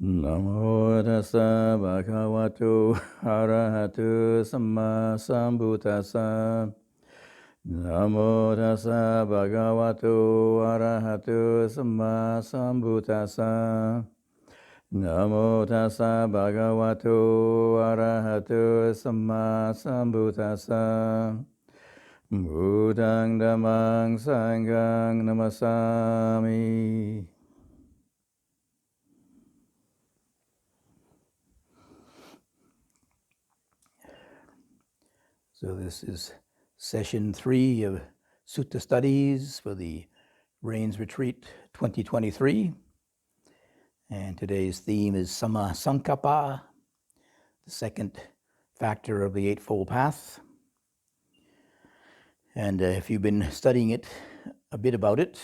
Namo tassa bhagavato arahato samma sambuddhassa. Namo tassa bhagavato arahato samma sambuddhassa. Namo tassa bhagavato arahato samma sambuddhassa. Buddhaṃ dhammāṃ saṅghāṃ namasami. So this is session 3 of Sutta studies for the Rains Retreat 2023. And today's theme is Samma Sankappa, the second factor of the Eightfold Path. And if you've been studying it, a bit about it,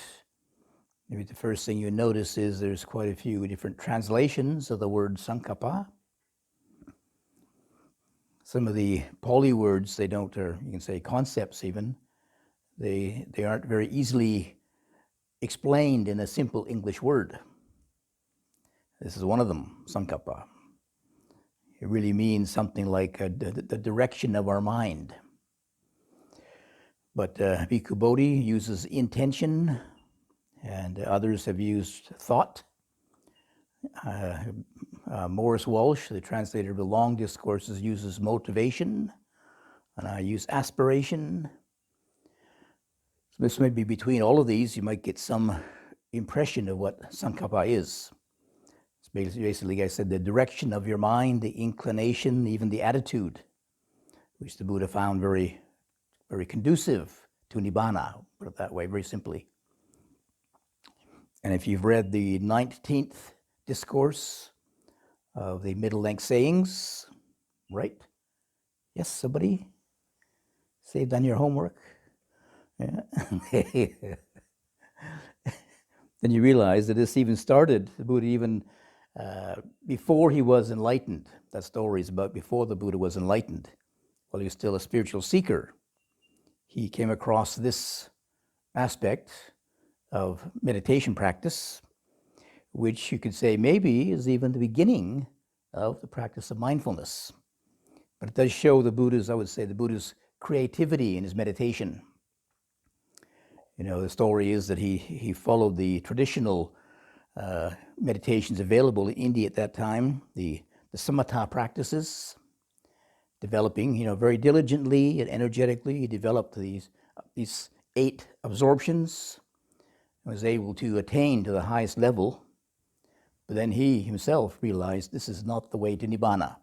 maybe the first thing you notice is there's quite a few different translations of the word Sankappa. Some of the Pali words, they don't, or you can say concepts even, they aren't very easily explained in a simple English word. This is one of them, Sankappa. It really means something like the direction of our mind. But Bhikkhu Bodhi uses intention, and others have used thought. Morris Walsh, the translator of the long discourses, uses motivation, and I use aspiration. So this may be between all of these, you might get some impression of what Sankappa is. It's basically, like I said, the direction of your mind, the inclination, even the attitude, which the Buddha found very, very conducive to Nibbana, put it that way, very simply. And if you've read the 19th discourse of the middle-length sayings, right? Yes, somebody? Say you've done your homework? Yeah. Then you realize that this even started, the Buddha even, before he was enlightened. That story is about before the Buddha was enlightened. While he was still a spiritual seeker, he came across this aspect of meditation practice, which you could say maybe is even the beginning of the practice of mindfulness. But it does show the Buddha's, I would say, the Buddha's creativity in his meditation. You know, the story is that he followed the traditional meditations available in India at that time, the samatha practices, developing, you know, very diligently and energetically. He developed these 8 absorptions, and was able to attain to the highest level. But then he himself realized this is not the way to Nibbana.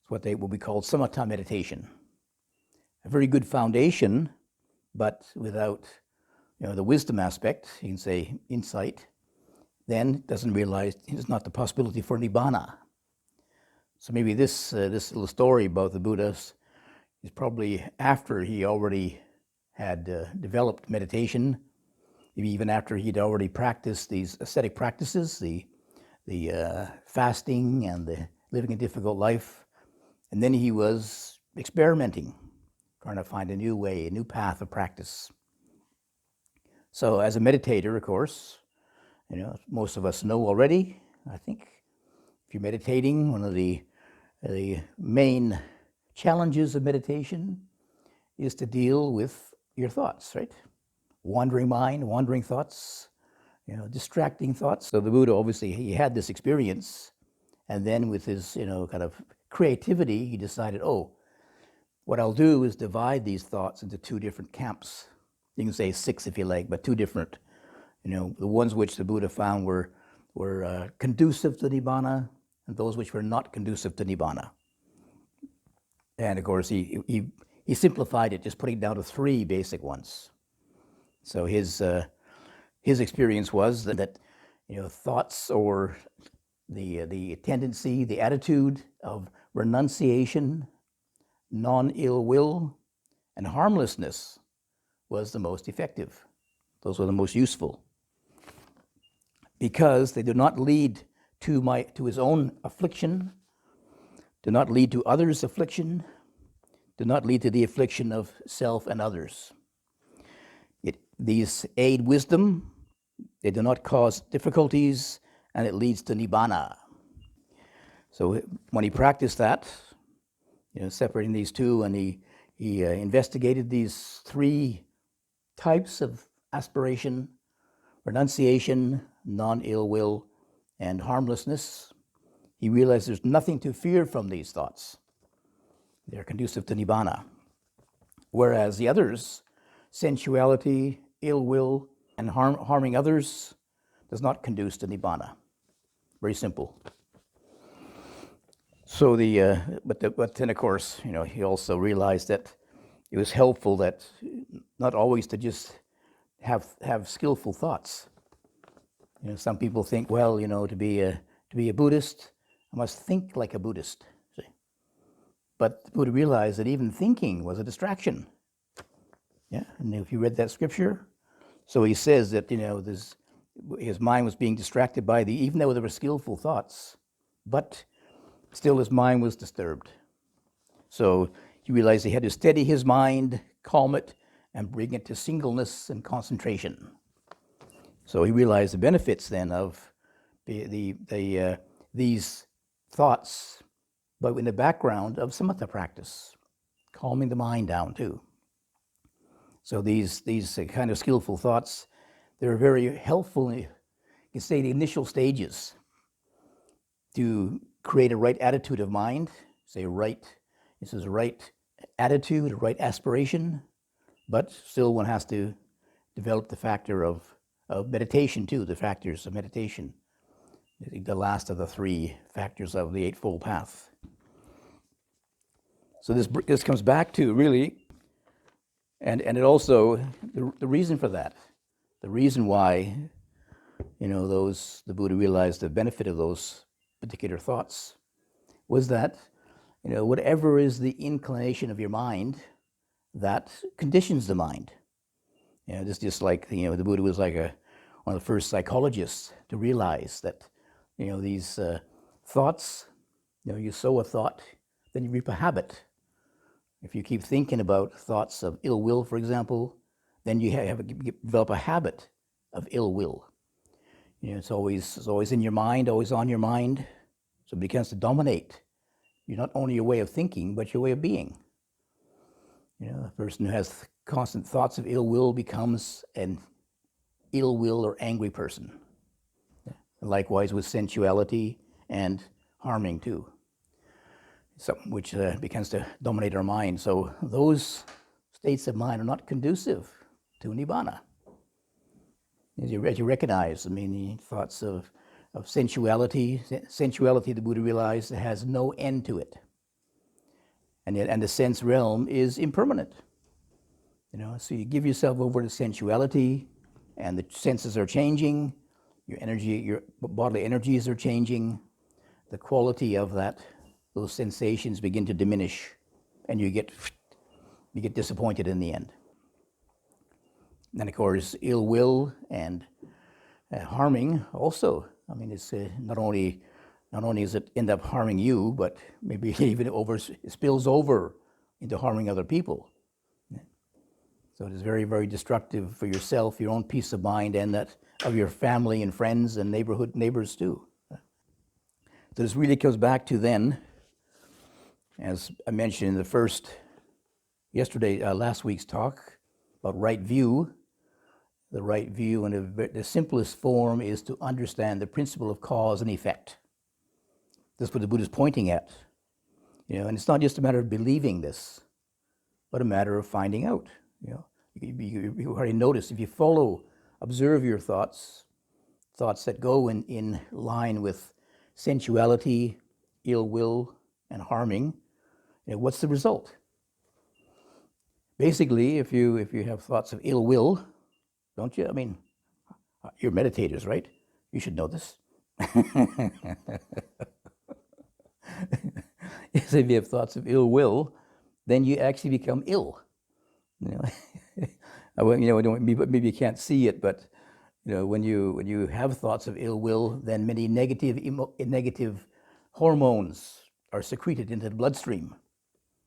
It's what will be called samatha meditation. A very good foundation, but without, you know, the wisdom aspect, you can say insight, then doesn't realize there's not the possibility for Nibbana. So maybe this little story about the Buddha is probably after he already had developed meditation, maybe even after he'd already practiced these ascetic practices, the fasting and the living a difficult life. And then he was experimenting, trying to find a new way, a new path of practice. So as a meditator, of course, you know, most of us know already, I think, if you're meditating, one of the main challenges of meditation is to deal with your thoughts, right? Wandering mind, wandering thoughts, you know, distracting thoughts. So the Buddha, obviously, he had this experience, and then with his, you know, kind of creativity, he decided, oh, what I'll do is divide these thoughts into 2 different camps. You can say 6 if you like, but 2 different, you know, the ones which the Buddha found were conducive to Nibbana, and those which were not conducive to Nibbana. And of course, he simplified it, just putting it down to 3 basic ones. So his experience was that, you know, thoughts or the tendency, the attitude of renunciation, non-ill will, and harmlessness was the most effective. Those were the most useful, because they do not lead to his own affliction, do not lead to others' affliction, do not lead to the affliction of self and others. These aid wisdom, they do not cause difficulties, and it leads to Nibbana. So when he practiced that, separating these two, and he investigated these three types of aspiration: renunciation, non-ill will, and harmlessness, he realized there's nothing to fear from these thoughts. They're conducive to nibbana. Whereas the others, sensuality, ill will, and harming others, does not conduce to nibbana. Very simple. So but then of course, he also realized that it was helpful that not always to just have skillful thoughts. Some people think, well, to be a Buddhist, I must think like a Buddhist. See? But the Buddha realized that even thinking was a distraction. Yeah, and if you read that scripture, so he says that his mind was being distracted by even though there were skillful thoughts, but still his mind was disturbed. So he realized he had to steady his mind, calm it, and bring it to singleness and concentration. So he realized the benefits then of these thoughts, but in the background of samatha practice, calming the mind down too. So these kind of skillful thoughts, they're very helpful. You can say the initial stages to create a right attitude of mind. Say this is a right attitude, a right aspiration, but still one has to develop the factor of meditation too, the factors of meditation, the last of the three factors of the Eightfold Path. So this comes back to really, and it also, the reason for that, the reason why, the Buddha realized the benefit of those particular thoughts was that, whatever is the inclination of your mind, that conditions the mind. Just like, the Buddha was like one of the first psychologists to realize that, these thoughts, you sow a thought, then you reap a habit. If you keep thinking about thoughts of ill will, for example, then you develop a habit of ill will. It's always in your mind, always on your mind, so it begins to dominate. You're not only your way of thinking, but your way of being. A person who has constant thoughts of ill will becomes an ill will or angry person. And likewise with sensuality and harming too, which begins to dominate our mind. So those states of mind are not conducive to nibbana. As you recognize, the thoughts of sensuality, the Buddha realized, has no end to it. And the sense realm is impermanent. So you give yourself over to sensuality, and the senses are changing, your bodily energies are changing, the quality of those sensations begin to diminish, and you get disappointed in the end. And of course, ill will and harming also. It's not only does it end up harming you, but maybe even it spills over into harming other people. So it is very, very destructive for yourself, your own peace of mind, and that of your family and friends and neighbors too. So this really comes back to then, as I mentioned in the last week's talk about right view. The right view in the simplest form is to understand the principle of cause and effect. That's what the Buddha is pointing at. And it's not just a matter of believing this, but a matter of finding out. You already notice, if you observe your thoughts that go in line with sensuality, ill will, and harming, what's the result? Basically, if you have thoughts of ill will, don't you? You're meditators, right? You should know this. If you have thoughts of ill will, then you actually become ill. Maybe you can't see it, but when you have thoughts of ill will, then many negative hormones are secreted into the bloodstream,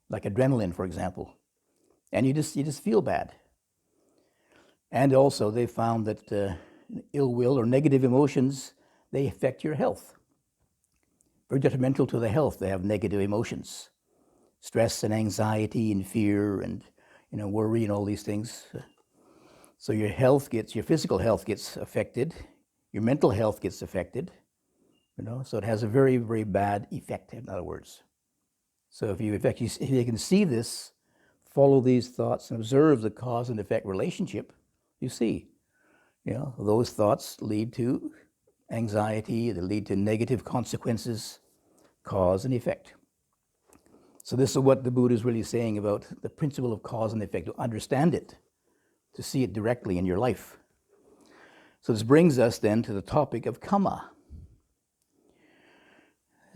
like adrenaline, for example, and you just feel bad. And also, they found that ill will or negative emotions, they affect your health. very detrimental to the health. They have negative emotions, stress and anxiety and fear and worry and all these things. So your physical health gets affected, your mental health gets affected, so it has a very, very bad effect, in other words. So if you can see this, follow these thoughts and observe the cause and effect relationship, you see, those thoughts lead to anxiety, they lead to negative consequences, cause and effect. So this is what the Buddha is really saying about the principle of cause and effect, to understand it, to see it directly in your life. So this brings us then to the topic of karma.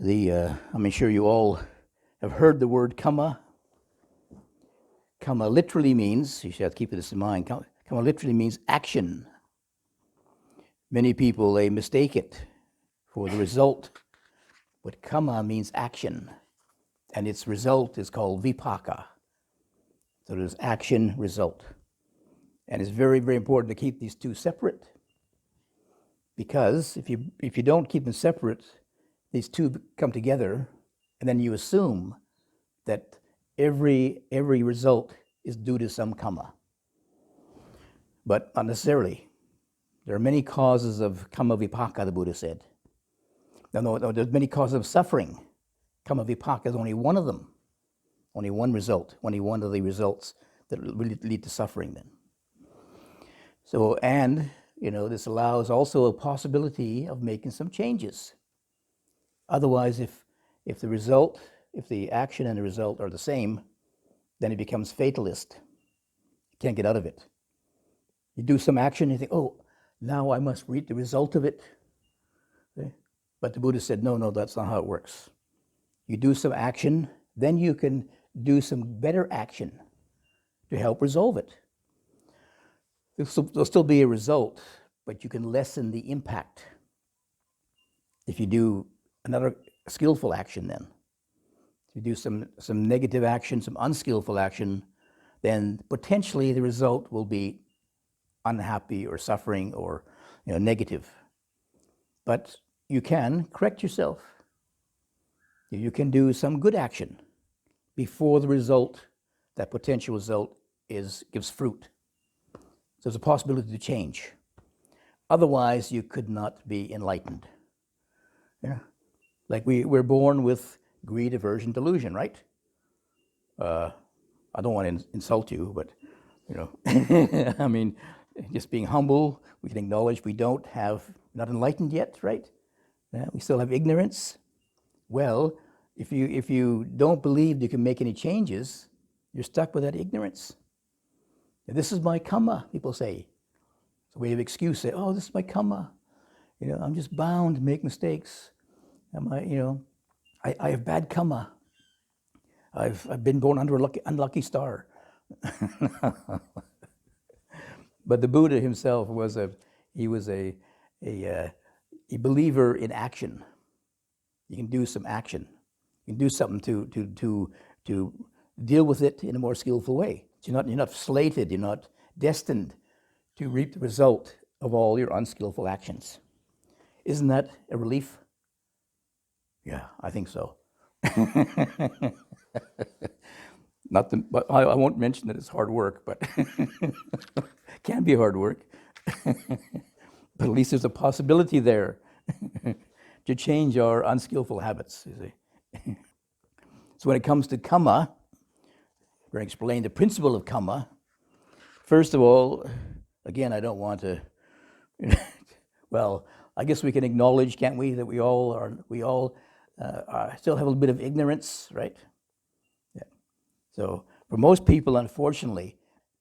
I'm sure you all have heard the word karma. Karma literally means, you should have to keep this in mind, karma literally means action. Many people, they mistake it for the result, but karma means action, and its result is called vipaka. So there's action, result. And it's very, very important to keep these two separate, because if you don't keep them separate, these two come together, and then you assume that every result is due to some karma. But not necessarily. There are many causes of karma vipaka, the Buddha said. No, there's many causes of suffering. Karma vipaka is only one of them. Only one result, only one of the results that really lead to suffering then. So, and, this allows also a possibility of making some changes. Otherwise, if the action and the result are the same, then it becomes fatalist. You can't get out of it. You do some action, you think, oh, now I must reap the result of it. Okay? But the Buddha said, no, that's not how it works. You do some action, then you can do some better action to help resolve it. There'll still be a result, but you can lessen the impact if you do another skillful action then. If you do some negative action, some unskillful action, then potentially the result will be unhappy or suffering or negative. But you can correct yourself. You can do some good action before the result, that potential result, gives fruit. So there's a possibility to change. Otherwise, you could not be enlightened. Like we're born with greed, aversion, delusion, right? I don't want to insult you, but just being humble, we can acknowledge we not enlightened yet, right? We still have ignorance. Well, if you don't believe you can make any changes, you're stuck with that ignorance. This is my karma, people say. It's a way of excuse. Say, oh, this is my karma. I'm just bound to make mistakes. I have bad karma. I've been born under an unlucky star. But the Buddha himself was a believer in action. You can do some action. You can do something to deal with it in a more skillful way. You're not slated. You're not destined to reap the result of all your unskillful actions. Isn't that a relief? Yeah, I think so. But I won't mention that it's hard work, but can be hard work. But at least there's a possibility there to change our unskillful habits, you see. So when it comes to karma, we're going to explain the principle of karma. First of all, again, I don't want to, well, I guess we can acknowledge, can't we, that we all still have a little bit of ignorance, right? Yeah. So for most people, unfortunately,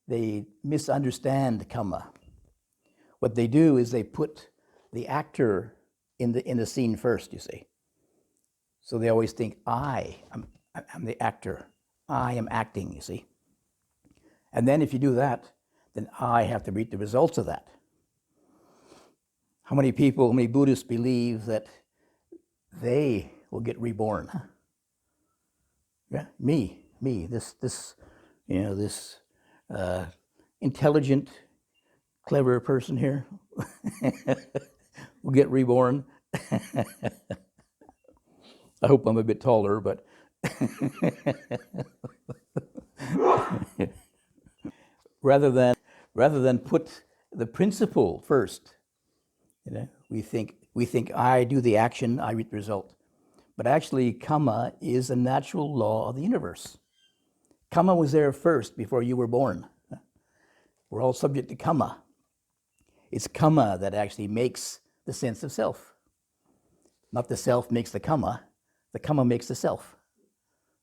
they misunderstand karma. What they do is they put the actor in the scene first, you see. So they always think, I'm the actor. I am acting, you see. And then if you do that, then I have to reap the results of that. How many Buddhists believe that they will get reborn? Yeah, me, this intelligent, clever person here will get reborn. I hope I'm a bit taller, but rather than put the principle first, we think I do the action, I reap the result. But actually, karma is a natural law of the universe. Karma was there first before you were born. We're all subject to karma. It's karma that actually makes the sense of self. Not the self makes the karma makes the self.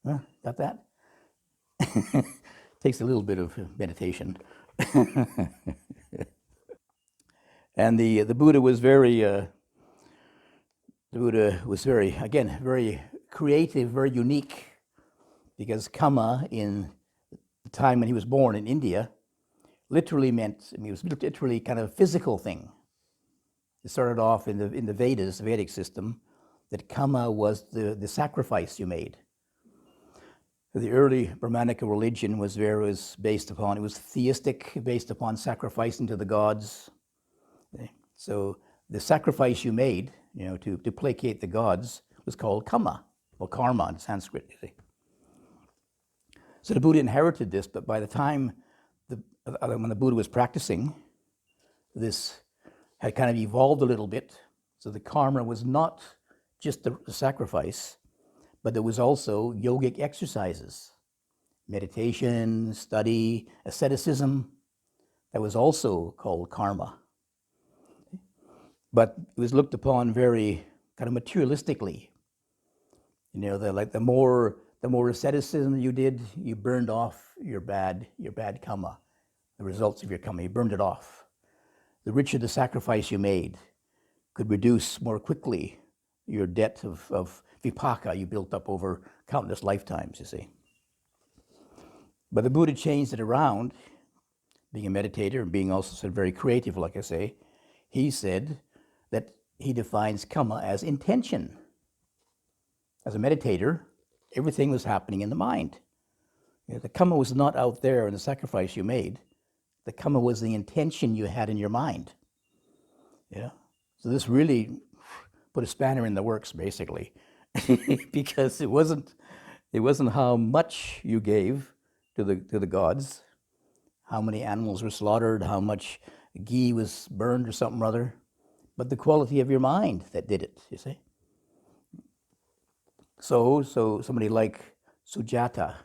Got that? Takes a little bit of meditation. And the Buddha was very, again, very creative, very unique, because karma in the time when he was born in India literally meant, it was literally kind of a physical thing. It started off in the Vedas, the Vedic system, that karma was the sacrifice you made. The early Brahmanic religion was based upon, it was theistic, based upon sacrificing to the gods. So the sacrifice you made, to placate the gods was called karma, or karma in Sanskrit, you see. So the Buddha inherited this, but by the time when the Buddha was practicing, this had kind of evolved a little bit. So the karma was not just the sacrifice, but there was also yogic exercises, meditation, study, asceticism. That was also called karma. But it was looked upon very kind of materialistically. The more asceticism you did, you burned off your bad karma, the results of your karma, you burned it off. The richer the sacrifice you made could reduce more quickly your debt of vipaka you built up over countless lifetimes, you see. But the Buddha changed it around, being a meditator and being also very creative, like I say. He said that he defines karma as intention. As a meditator, everything was happening in the mind. The karma was not out there in the sacrifice you made. The karma was the intention you had in your mind. So this really put a spanner in the works, basically, because it wasn't how much you gave to the gods, how many animals were slaughtered, how much ghee was burned or something or other, but the quality of your mind that did it, you see. So somebody like Sujata,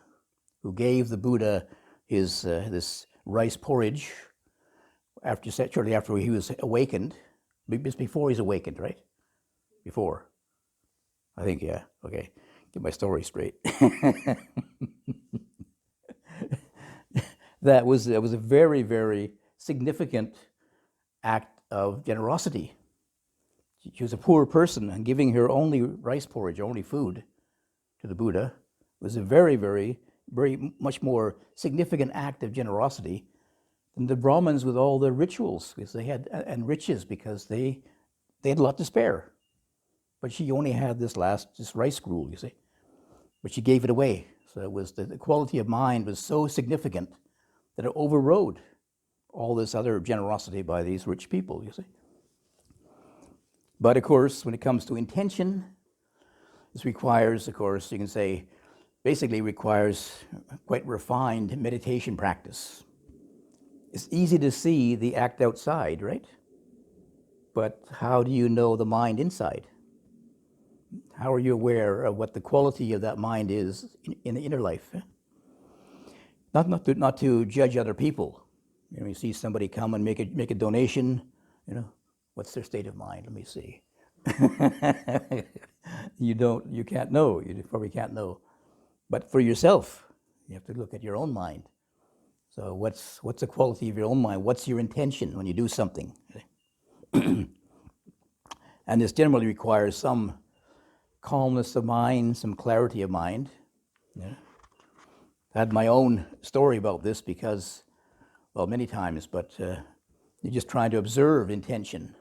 who gave the Buddha his this rice porridge shortly after he was awakened, just before he's awakened, right? Before, I think, yeah. Okay, get my story straight. That was a very, very significant act of generosity. She was a poor person, and giving her only rice porridge, only food, to the Buddha was a very, very, very much more significant act of generosity than the Brahmins with all their rituals, because they had, and riches, because they had a lot to spare. But she only had this rice gruel, you see. But she gave it away. So it was the quality of mind was so significant that it overrode all this other generosity by these rich people, you see. But of course, when it comes to intention, this requires, of course, you can say, basically requires quite refined meditation practice. It's easy to see the act outside, right? But how do you know the mind inside? How are you aware of what the quality of that mind is in the inner life? Not to judge other people. You see somebody come and make a donation, what's their state of mind? Let me see. You can't know. You probably can't know. But for yourself, you have to look at your own mind. So what's the quality of your own mind? What's your intention when you do something? And this generally requires some calmness of mind, some clarity of mind. I had my own story about this because, well, many times, but you're just trying to observe intention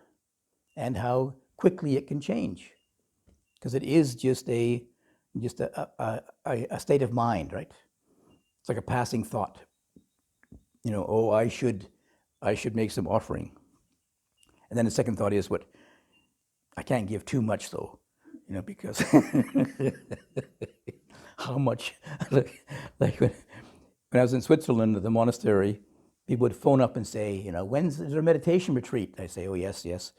and how quickly it can change, because it is just a state of mind, right? It's like a passing thought. I should make some offering, and then the second thought is, I can't give too much though. because how much, like when I was in Switzerland at the monastery, people would phone up and say, when's there a meditation retreat? I say, oh, yes, yes.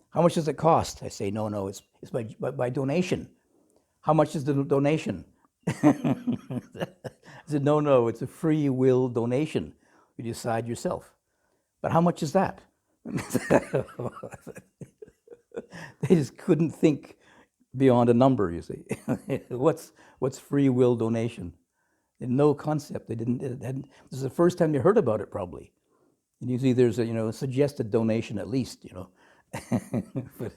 How much does it cost? I say, no, it's by donation. How much is the donation? I said, no, it's a free will donation. You decide yourself. But how much is that? They just couldn't think beyond a number, you see. What's free will donation? No concept. They didn't. This is the first time they heard about it, probably. And usually there's a suggested donation at least, But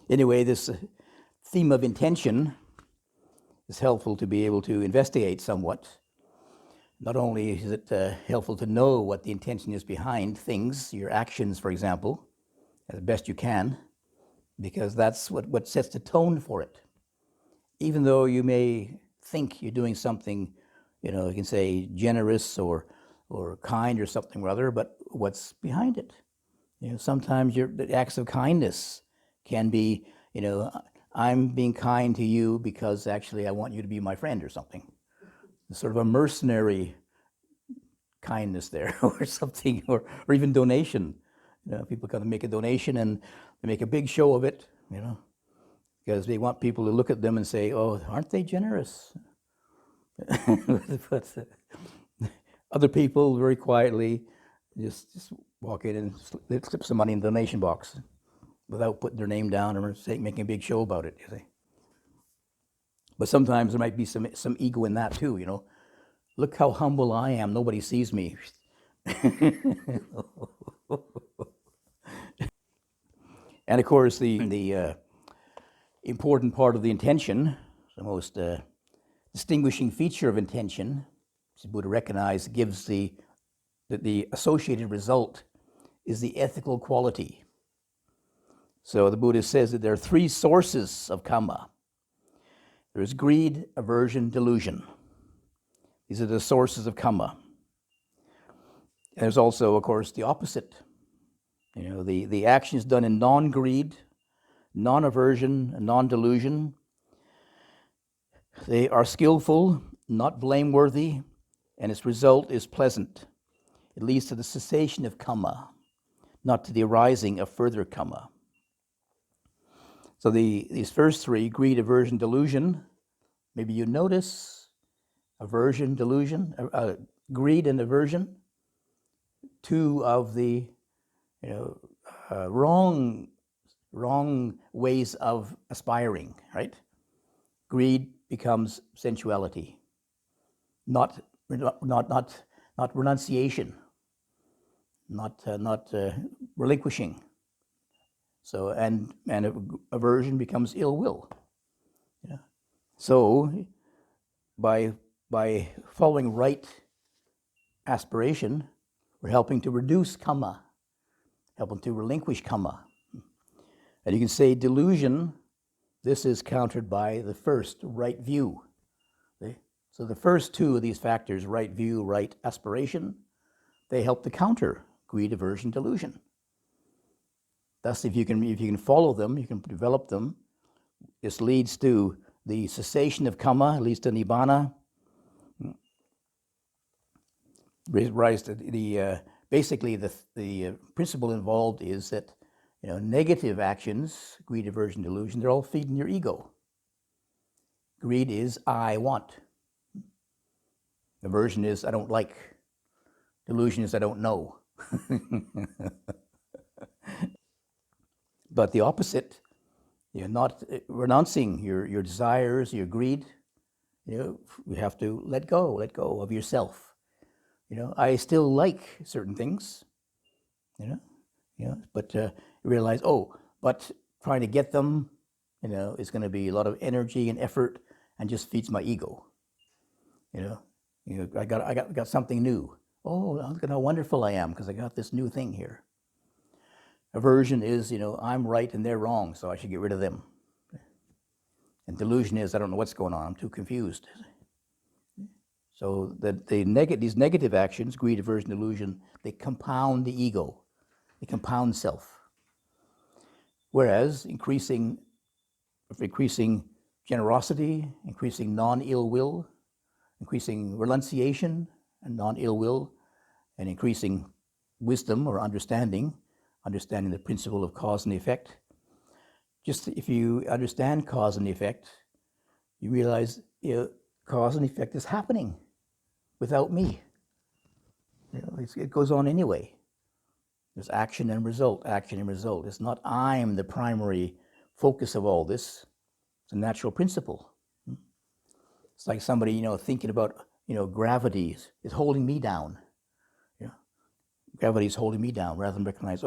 anyway, this theme of intention is helpful to be able to investigate somewhat. Not only is it helpful to know what the intention is behind things, your actions, for example, as best you can, because that's what sets the tone for it. Even though you may think you're doing something, you can say generous or kind or something or other, but what's behind it? Sometimes the acts of kindness can be, I'm being kind to you because actually I want you to be my friend or something. It's sort of a mercenary kindness there or something, or even donation. People kind of make a donation and they make a big show of it, because they want people to look at them and say, oh, aren't they generous? But other people very quietly just walk in and slip some money in the donation box without putting their name down or making a big show about it, you see. But sometimes there might be some ego in that too, Look how humble I am, nobody sees me. And of course, the important part of the intention, the most distinguishing feature of intention, as Buddha recognized, gives the associated result, is the ethical quality. So the Buddha says that there are three sources of kamma. There is greed, aversion, delusion. These are the sources of kamma. And there's also, of course, the opposite. The actions done in non-greed, non-aversion, and non-delusion, they are skillful, not blameworthy, and its result is pleasant. It leads to the cessation of kamma, not to the arising of further kamma. So these first three, greed, aversion, delusion, maybe you notice aversion, delusion, greed and aversion, two of the wrong ways of aspiring, right? Greed becomes sensuality, not renunciation, not relinquishing. So and aversion becomes ill will. So by following right aspiration, we're helping to reduce kamma, helping to relinquish kamma. And you can say delusion, this is countered by the first, right view. So the first two of these factors, right view, right aspiration, they help to counter greed, aversion, delusion. Thus, if you can follow them, you can develop them, this leads to the cessation of kamma, leads to nibbana. Basically, the principle involved is that negative actions, greed, aversion, delusion, they're all feeding your ego. Greed is I want. Aversion is I don't like. Delusion is I don't know. But the opposite, you're not renouncing your desires, your greed. You have to let go of yourself. I still like certain things, but you realize, but trying to get them, is going to be a lot of energy and effort and just feeds my ego. I got something new. Oh, look at how wonderful I am because I got this new thing here. Aversion is, I'm right and they're wrong, so I should get rid of them. And delusion is, I don't know what's going on, I'm too confused. So these negative actions, greed, aversion, delusion, they compound the ego. They compound self. Whereas increasing generosity, increasing non-ill will, increasing renunciation and non-ill will, and increasing wisdom or understanding the principle of cause and effect. Just if you understand cause and effect, you realize cause and effect is happening without me. It goes on anyway. There's action and result, action and result. It's not I'm the primary focus of all this. It's a natural principle. It's like somebody, thinking about, gravity is holding me down. Gravity is holding me down rather than recognize,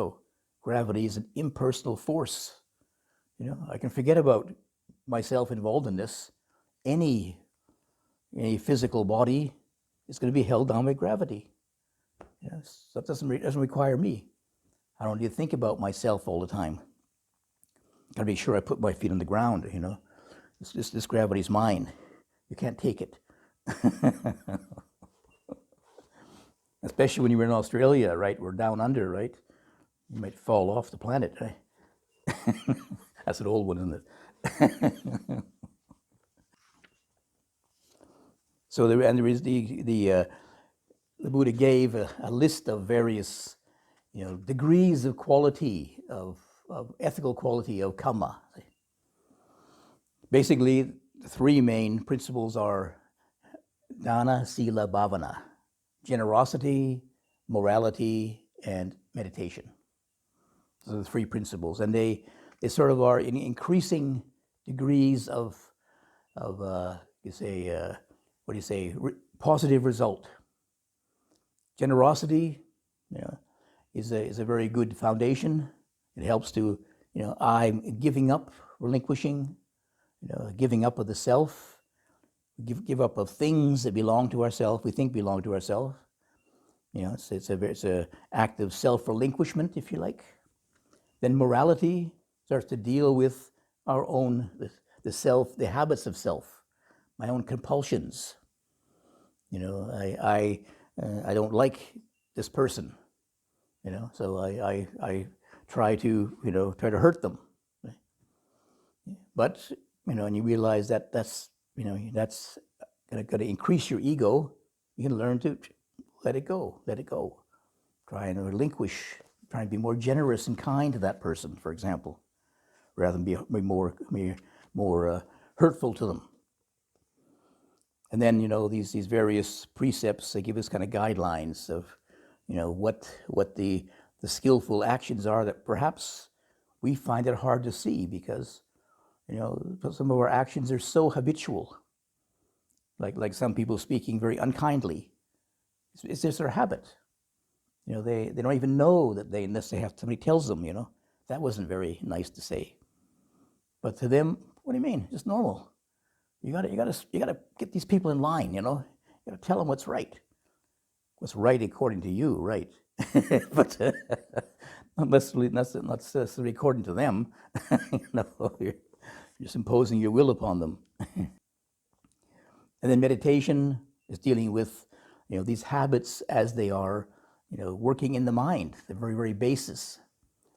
gravity is an impersonal force. I can forget about myself involved in this. Any physical body is going to be held down by gravity. So that doesn't require me. I don't need to think about myself all the time. Got to be sure I put my feet on the ground. This gravity's mine. You can't take it. Especially when you were in Australia, right? We're down under, right? You might fall off the planet, right? That's an old one, isn't it? So there is the Buddha gave a list of various, degrees of quality of ethical quality of kamma. Basically, the three main principles are dana, sila, bhavana: generosity, morality, and meditation. Those are the three principles, and they sort of are in increasing degrees of positive result. Generosity, is a very good foundation. It helps to, I'm giving up, relinquishing, giving up of the self, give up of things that belong to ourselves, we think belong to ourselves. It's an act of self-relinquishment, if you like. Then morality starts to deal with our own, the self, the habits of self, my own compulsions. I don't like this person, so I try to hurt them. But and you realize that's going to increase your ego. You can learn to let it go. Try and relinquish. Try and be more generous and kind to that person, for example, rather than be more hurtful to them. And then these various precepts, they give us kind of guidelines of what the skillful actions are that perhaps we find it hard to see because some of our actions are so habitual. Like some people speaking very unkindly. It's just their habit. They don't even know that unless they have somebody tells them, that wasn't very nice to say. But to them, what do you mean? It's normal. You gotta get these people in line, You gotta tell them what's right. What's right according to you, right? But not necessarily according to them. You're just imposing your will upon them. And then meditation is dealing with, these habits as they are, working in the mind, the very, very basis,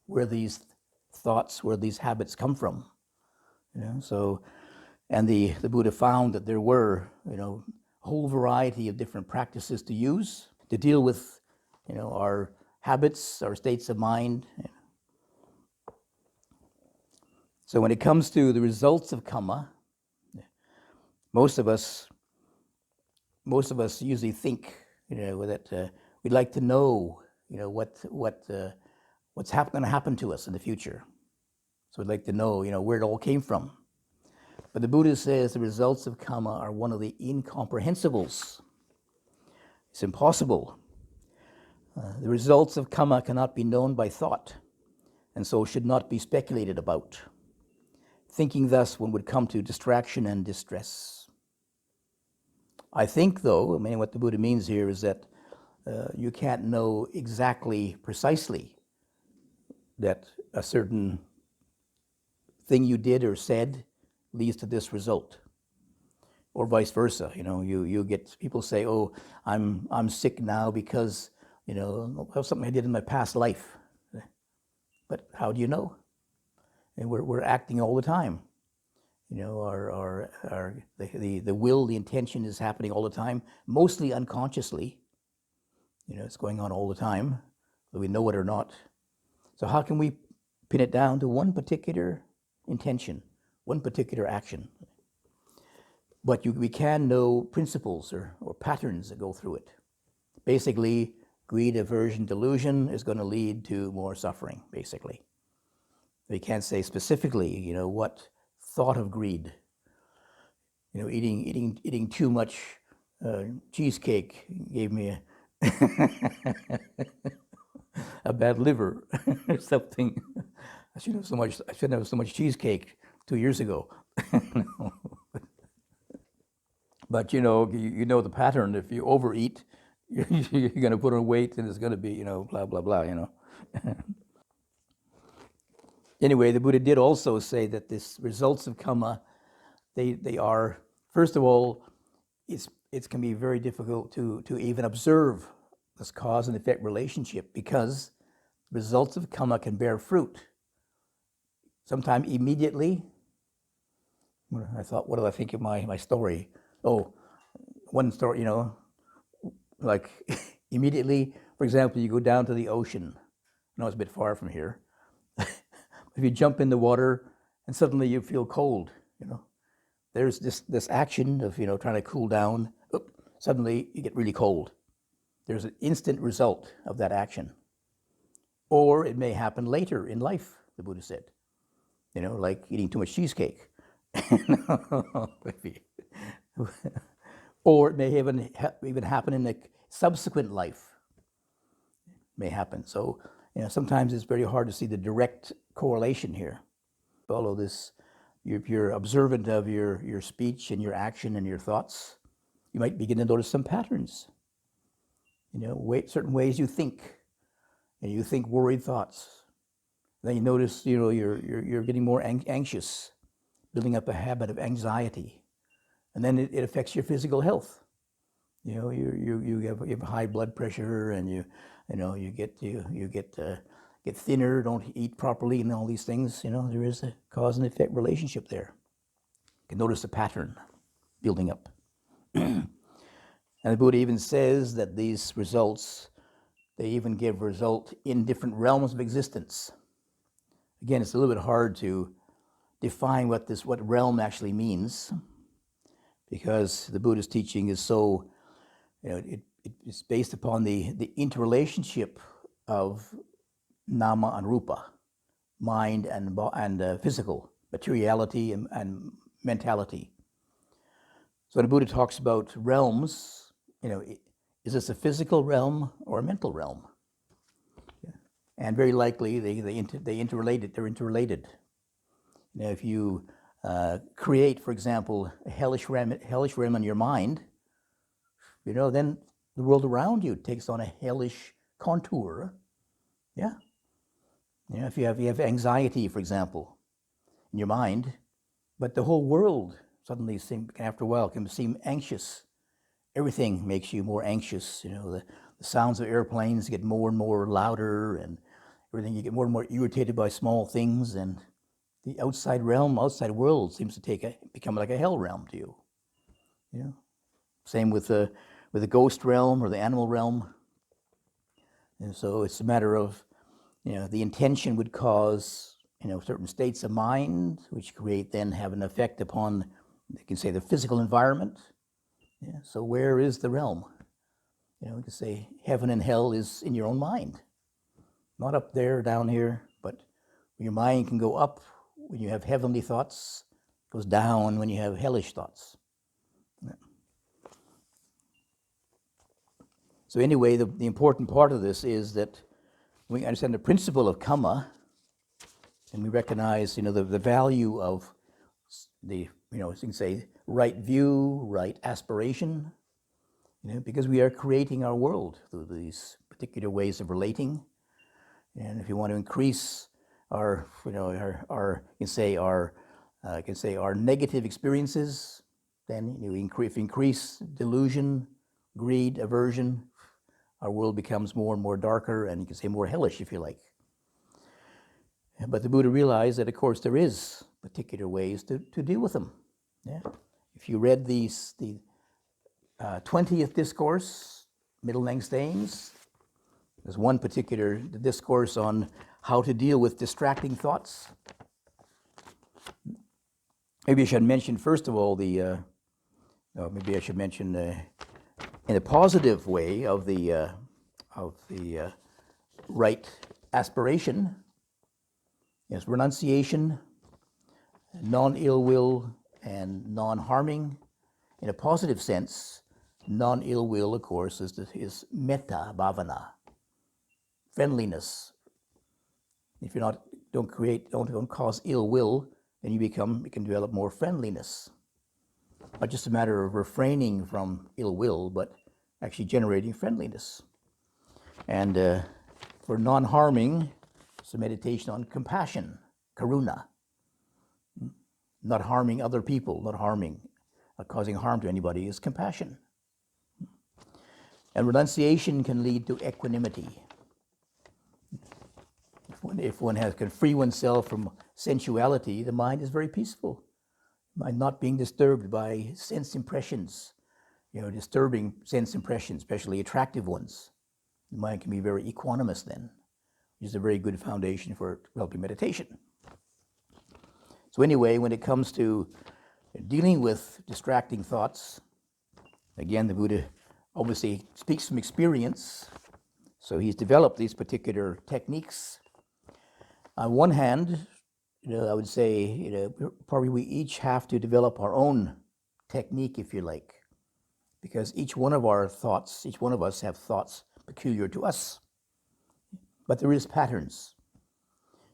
where these thoughts, where these habits come from. So, and the Buddha found that there were, a whole variety of different practices to use to deal with, our habits, our states of mind. So when it comes to the results of kamma, most of us usually think, that we'd like to know, what's going to happen to us in the future. So we'd like to know, where it all came from. But the Buddha says the results of kamma are one of the incomprehensibles. It's impossible. The results of kamma cannot be known by thought, and so should not be speculated about. Thinking thus, one would come to distraction and distress. I think, though, what the Buddha means here is that you can't know exactly, precisely, that a certain thing you did or said leads to this result, or vice versa. You get people say, "Oh, I'm sick now because of something I did in my past life." But how do you know? and we're acting all the time. You know, the will, the intention is happening all the time, mostly unconsciously. You know, it's going on all the time, whether we know it or not. So how can we pin it down to one particular intention, one particular action? But we can know principles or patterns that go through it. Basically, greed, aversion, delusion is going to lead to more suffering, basically. We can't say specifically, you know, what thought of greed. You know, eating too much cheesecake gave me a bad liver or something. I shouldn't have so much cheesecake 2 years ago. No. But you know the pattern. If you overeat, you're going to put on weight, and it's going to be, you know, blah blah blah. You know. Anyway, the Buddha did also say that this results of karma, they are, first of all, it can be very difficult to even observe this cause and effect relationship, because results of karma can bear fruit. Sometimes immediately. I thought, what did I think of my story? Oh, one story, you know, like immediately, for example, you go down to the ocean. I know it's a bit far from here. If you jump in the water and suddenly you feel cold, you know, there's this action of, you know, trying to cool down. Suddenly you get really cold. There's an instant result of that action. Or it may happen later in life, the Buddha said. You know, like eating too much cheesecake. Or it may even happen in a subsequent life. May happen. So, you know, sometimes it's very hard to see the direct correlation here. Follow this. If you're observant of your speech and your action and your thoughts, you might begin to notice some patterns. You know, certain ways you think, and you think worried thoughts. Then you notice, you know, you're getting more anxious, building up a habit of anxiety, and then it affects your physical health. You know, you have high blood pressure, and you get thinner, don't eat properly, and all these things. You know, there is a cause and effect relationship there. You can notice a pattern building up. And the Buddha even says that these results, they even give result in different realms of existence. Again, it's a little bit hard to define what realm actually means, because the Buddha's teaching is so, you know, it's based upon the interrelationship of nama and rupa, mind and physical, materiality and mentality. So when the Buddha talks about realms, you know, is this a physical realm or a mental realm? Yeah. And very likely they're interrelated. You know, if you create, for example, a hellish realm in your mind, you know, then the world around you takes on a hellish contour. Yeah. You know, if you have anxiety, for example, in your mind, but the whole world suddenly after a while can seem anxious. Everything makes you more anxious. You know, the sounds of airplanes get more and more louder, and everything, you get more and more irritated by small things, and the outside world seems to become like a hell realm to you. You know, same with the ghost realm or the animal realm. And so it's a matter of, you know, the intention would cause, you know, certain states of mind, which have an effect upon, you can say, the physical environment. Yeah, so where is the realm? You know, we can say heaven and hell is in your own mind. Not up there, down here, but your mind can go up when you have heavenly thoughts, goes down when you have hellish thoughts. Yeah. So anyway, the important part of this is that we understand the principle of karma, and we recognize, you know, the value of the, you know, as you can say, right view, right aspiration, you know, because we are creating our world through these particular ways of relating. And if you want to increase our, you know, our you can say our negative experiences, then you increase delusion, greed, aversion, our world becomes more and more darker, and you can say more hellish, if you like. But the Buddha realized that, of course, there is particular ways to deal with them. Yeah. If you read the 20th discourse, middle length sayings, there's one particular discourse on how to deal with distracting thoughts. Maybe I should mention, first of all, maybe I should mention in a positive way of the right aspiration. Yes, renunciation, non-ill will, and non-harming. In a positive sense, non-ill will, of course, is metta bhavana, friendliness. If you don't cause ill will, then you can develop more friendliness. Not just a matter of refraining from ill will, but actually generating friendliness. And for non-harming, it's a meditation on compassion, karuna, not harming other people, not causing harm to anybody, is compassion. And renunciation can lead to equanimity. If one can free oneself from sensuality, the mind is very peaceful. Mind not being disturbed by sense impressions, disturbing sense impressions, especially attractive ones. The mind can be very equanimous then, which is a very good foundation for developing meditation. So anyway, when it comes to dealing with distracting thoughts, again, the Buddha obviously speaks from experience, so he's developed these particular techniques. On one hand, I would say, probably we each have to develop our own technique, if you like, because each one of us have thoughts peculiar to us. But there is patterns,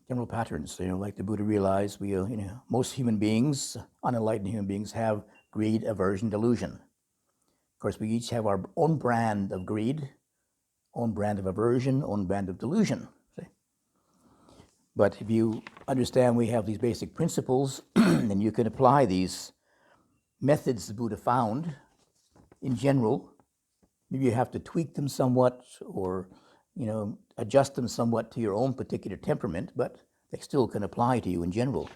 general patterns. Like the Buddha realized, most human beings, unenlightened human beings, have greed, aversion, delusion. Of course, we each have our own brand of greed, own brand of aversion, own brand of delusion. But if you understand we have these basic principles, then you can apply these methods the Buddha found in general. Maybe you have to tweak them somewhat or, adjust them somewhat to your own particular temperament, but they still can apply to you in general.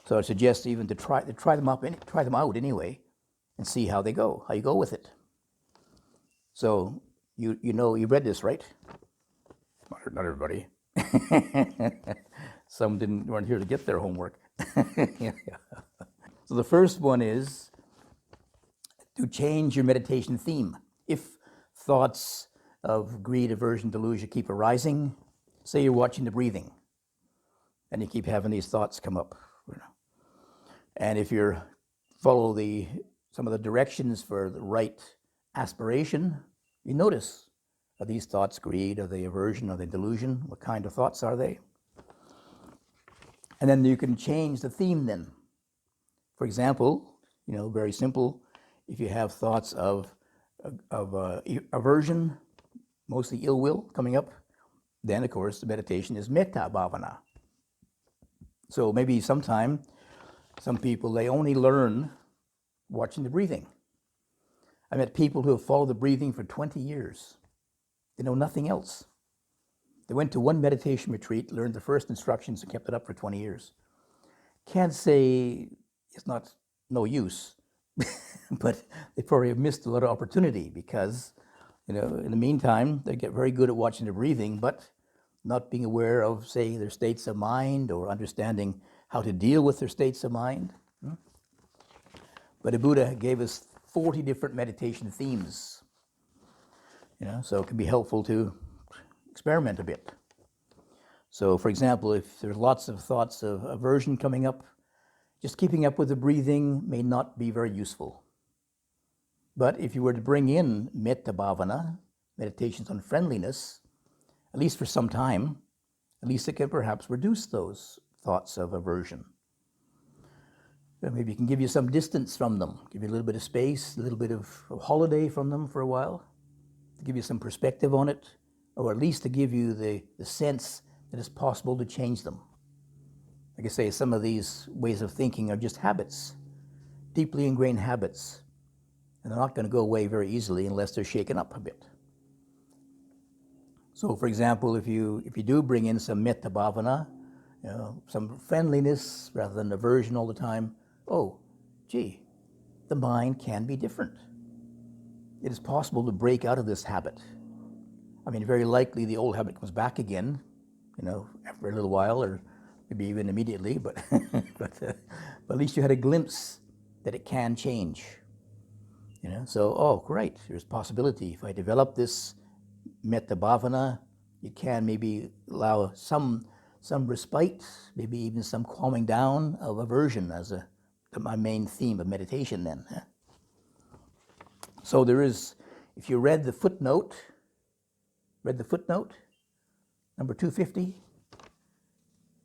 So I suggest even to try them out anyway and see how you go with it. So you read this, right? Not everybody. Some weren't here to get their homework. So the first one is to change your meditation theme. If thoughts of greed, aversion, delusion keep arising, say you're watching the breathing, and you keep having these thoughts come up. And if you follow some of the directions for the right aspiration, you notice, are these thoughts greed? Are they aversion? Are they delusion? What kind of thoughts are they? And then you can change the theme then. For example, very simple, if you have thoughts of aversion, mostly ill will coming up, then of course the meditation is metta bhavana. So maybe some people, they only learn watching the breathing. I met people who have followed the breathing for 20 years. They know nothing else. They went to one meditation retreat, learned the first instructions, and kept it up for 20 years. Can't say it's no use, but they probably have missed a lot of opportunity because, in the meantime, they get very good at watching their breathing, but not being aware of, say, their states of mind or understanding how to deal with their states of mind. But the Buddha gave us 40 different meditation themes, so it can be helpful to experiment a bit. So, for example, if there's lots of thoughts of aversion coming up, just keeping up with the breathing may not be very useful. But if you were to bring in metta bhavana, meditations on friendliness, at least for some time, at least it can perhaps reduce those thoughts of aversion. Maybe it can give you some distance from them, give you a little bit of space, a little bit of holiday from them for a while, to give you some perspective on it, or at least to give you the sense that it's possible to change them. Like I say, some of these ways of thinking are just habits, deeply ingrained habits, and they're not going to go away very easily unless they're shaken up a bit. So, for example, if you do bring in some metta bhavana, some friendliness rather than aversion all the time. Oh, gee, the mind can be different. It is possible to break out of this habit. I mean, very likely the old habit comes back again, after a little while, or maybe even immediately, but, but at least you had a glimpse that it can change. So, oh, great, there's possibility. If I develop this metta bhavana, you can maybe allow some respite, maybe even some calming down of aversion as my main theme of meditation then. So there is, if you read the footnote, number 250,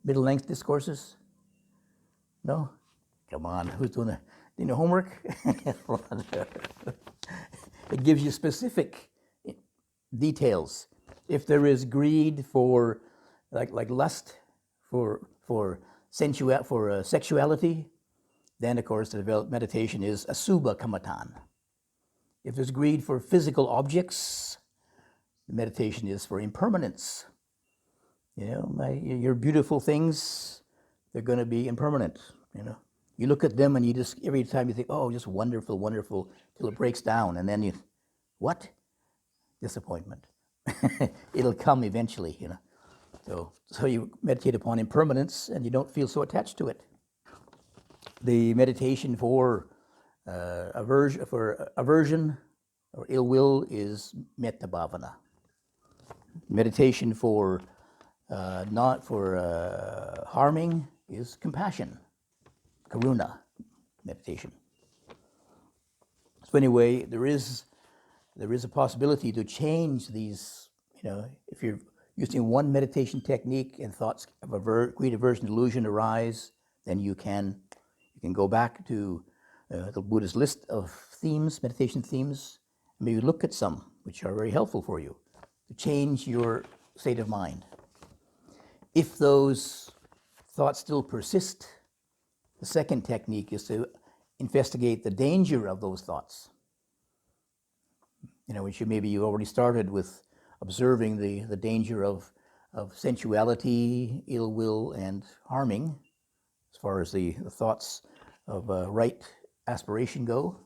middle length discourses? No? Come on, who's doing the homework? It gives you specific details. If there is greed for, like lust, for sexuality, then of course to develop meditation is asubha kamatan. If there's greed for physical objects, the meditation is for impermanence. Your beautiful things, they're going to be impermanent. You look at them and you just, every time you think, oh, just wonderful, wonderful, till it breaks down, and then you, what? Disappointment. It'll come eventually, So you meditate upon impermanence and you don't feel so attached to it. The meditation for aversion or ill will is metta bhavana. Meditation for not for harming is compassion, karuna meditation. So anyway, there is a possibility to change these. If you're using one meditation technique and thoughts of greed, aversion, delusion arise, then you can go back to the Buddha's list of themes, meditation themes, and maybe look at some which are very helpful for you to change your state of mind. If those thoughts still persist, the second technique is to investigate the danger of those thoughts. Which maybe you already started with observing the danger of sensuality, ill will, and harming, as far as the thoughts of right aspiration go.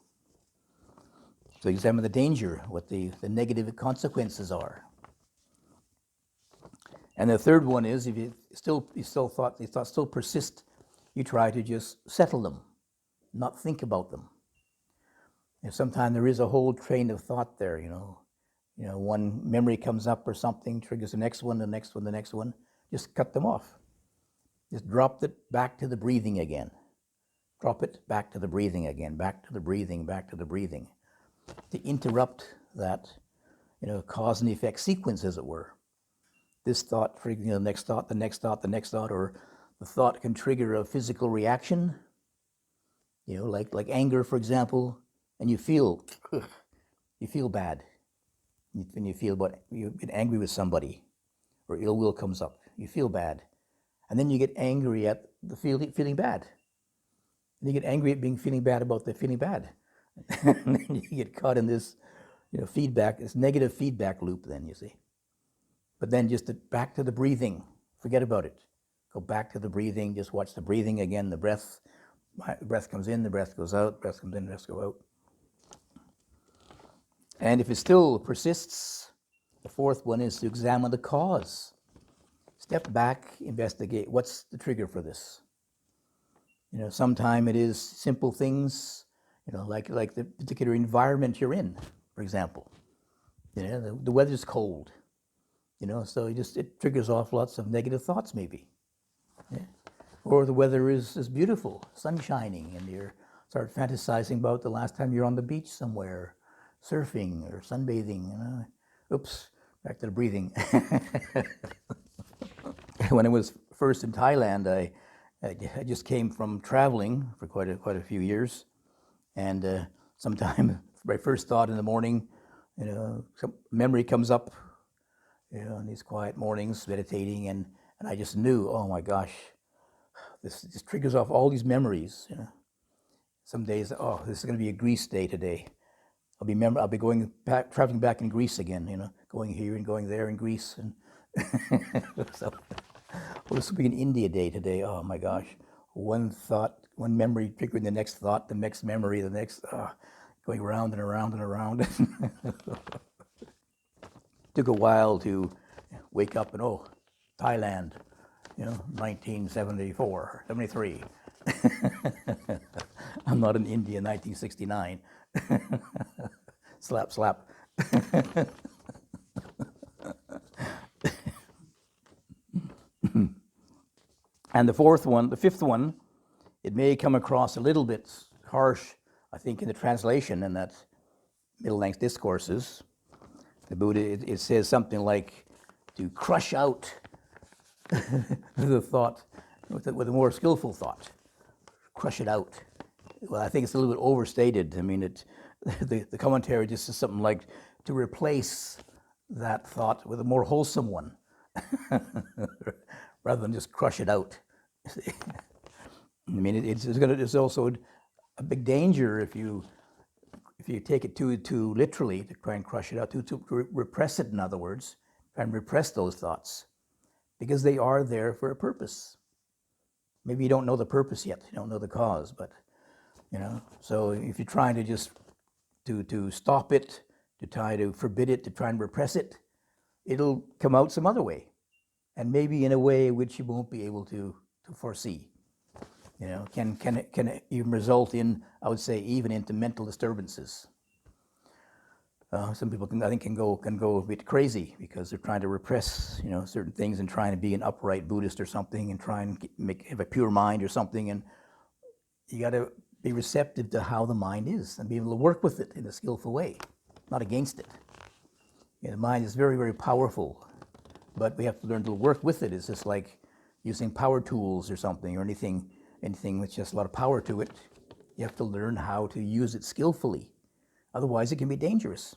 So examine the danger, what the negative consequences are. And the third one is, if these thoughts still persist, you try to just settle them, not think about them. Sometimes there is a whole train of thought there, one memory comes up or something, triggers the next one, the next one, the next one. Just cut them off. Just drop it back to the breathing again. Drop it back to the breathing again, back to the breathing, back to the breathing. To interrupt that, cause and effect sequence, as it were. This thought triggering the next thought, the next thought, the next thought, or the thought can trigger a physical reaction, like anger, for example, and you feel bad. When you get angry with somebody, or ill will comes up, you feel bad. And then you get angry at the feeling bad. And you get angry at feeling bad about the feeling bad. And then you get caught in this, feedback, this negative feedback loop then, you see. But then just back to the breathing, forget about it. Go back to the breathing, just watch the breathing again, the breath comes in, the breath goes out, breath comes in, the breath goes out. And if it still persists, the fourth one is to examine the cause. Step back, investigate, what's the trigger for this? Sometimes it is simple things, like the particular environment you're in, for example. The weather's cold, so it triggers off lots of negative thoughts maybe. Yeah? Or the weather is beautiful, sun shining, and you start fantasizing about the last time you're on the beach somewhere, surfing or sunbathing. Oops, back to the breathing. When I was first in Thailand, I just came from traveling for quite a few years, and sometime my first thought in the morning, some memory comes up, in these quiet mornings, meditating, and I just knew, oh my gosh, this just triggers off all these memories. Some days, oh, this is going to be a Greece day today. I'll be going back, traveling back in Greece again. Going here and going there in Greece, and so Well, this will be an India day today. Oh my gosh. One thought, one memory triggering the next thought, the next memory, the next, going round and around and around. Took a while to wake up and, oh, Thailand, 1974, 73. I'm not in India, 1969. Slap, slap. And the fifth one, it may come across a little bit harsh, I think, in the translation in that middle-length discourses. The Buddha, it says something like to crush out the thought with a more skillful thought. Crush it out. Well, I think it's a little bit overstated. I mean, the commentary just says something like to replace that thought with a more wholesome one, rather than just crush it out. I mean, it's also a big danger if you take it too literally, to try and crush it out, to repress it, in other words, try and repress those thoughts, because they are there for a purpose. Maybe you don't know the purpose yet, you don't know the cause, but, so if you're trying to just to stop it, to try to forbid it, to try and repress it, it'll come out some other way, and maybe in a way which you won't be able to foresee. Can it even result in, I would say, even into mental disturbances. Some people can go a bit crazy because they're trying to repress, certain things and trying to be an upright Buddhist or something and try and have a pure mind or something. And you got to be receptive to how the mind is and be able to work with it in a skillful way, not against it. The mind is very, very powerful, but we have to learn to work with it. It's just like using power tools or something, or anything with just a lot of power to it. You have to learn how to use it skillfully. Otherwise, it can be dangerous.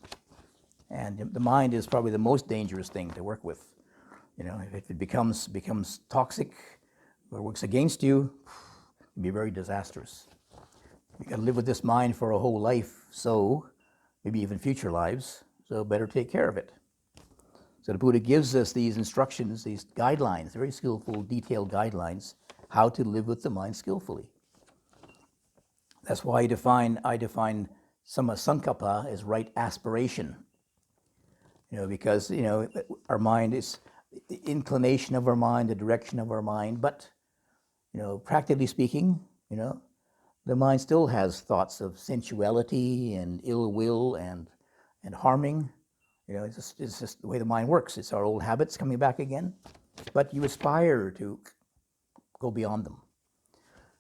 And the mind is probably the most dangerous thing to work with. If it becomes toxic or works against you, it can be very disastrous. You got to live with this mind for a whole life, so maybe even future lives. So better take care of it. So the Buddha gives us these instructions, these guidelines, very skillful, detailed guidelines, how to live with the mind skillfully. That's why I define Samma Sankappa as right aspiration. Because our mind is the inclination of our mind, the direction of our mind, but practically speaking, the mind still has thoughts of sensuality and ill will and harming. It's just the way the mind works. It's our old habits coming back again, but you aspire to go beyond them.